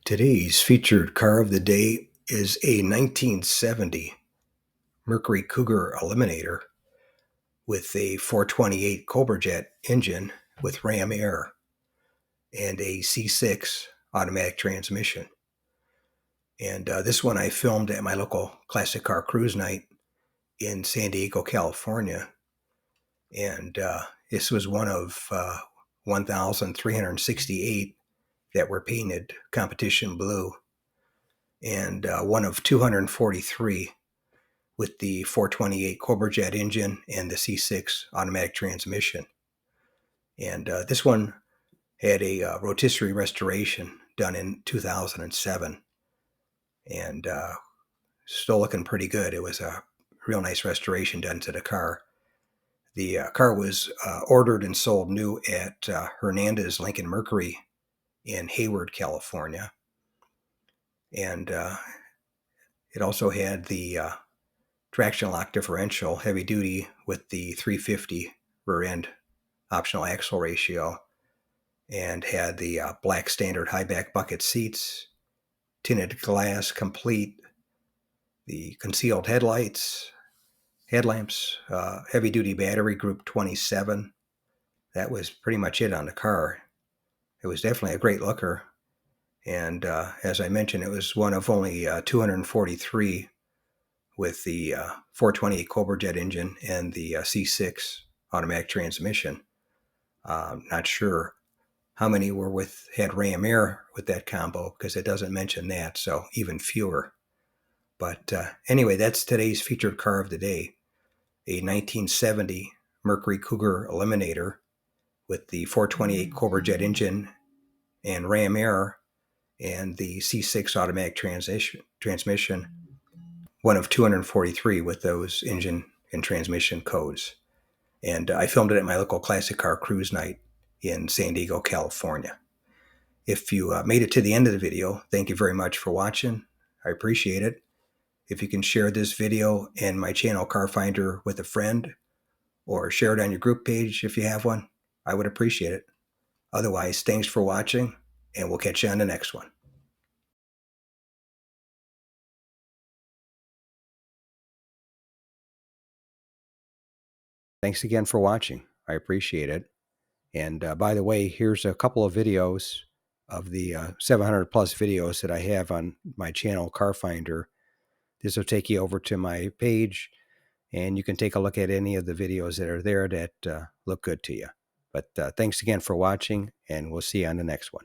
Today's featured car of the day is a 1970 Mercury Cougar Eliminator with a 428 Cobra Jet engine with ram air and a C6 automatic transmission. And this one I filmed at my local classic car cruise night in San Diego, California. And this was one of 1,368 that were painted competition blue, and one of 243 with the 428 Cobra Jet engine and the C6 automatic transmission. And this one had a rotisserie restoration done in 2007, and still looking pretty good. It was a real nice restoration done to the car. The car was ordered and sold new at Hernandez Lincoln Mercury in Hayward, California. And it also had the traction lock differential, heavy duty, with the 350 rear end optional axle ratio, and had the black standard high back bucket seats, tinted glass complete, the concealed headlamps, heavy duty battery group 27. That was pretty much it on the car. It was definitely a great looker. And as I mentioned, it was one of only 243 with the 428 Cobra Jet engine and the C6 automatic transmission. Not sure how many had ram air with that combo, because it doesn't mention that, so even fewer. But anyway, that's today's featured car of the day, a 1970 Mercury Cougar Eliminator with the 428 Cobra Jet engine and ram air and the C6 automatic transmission, one of 243 with those engine and transmission codes. And I filmed it at my local classic car cruise night in San Diego, California. If you made it to the end of the video, thank you very much for watching. I appreciate it. If you can share this video and my channel Car Finder with a friend, or share it on your group page if you have one, I would appreciate it. Otherwise, thanks for watching, and we'll catch you on the next one. Thanks again for watching. I appreciate it. And by the way, here's a couple of videos of the 700 plus videos that I have on my channel, Car Finder. This will take you over to my page, and you can take a look at any of the videos that are there that look good to you. But thanks again for watching, and we'll see you on the next one.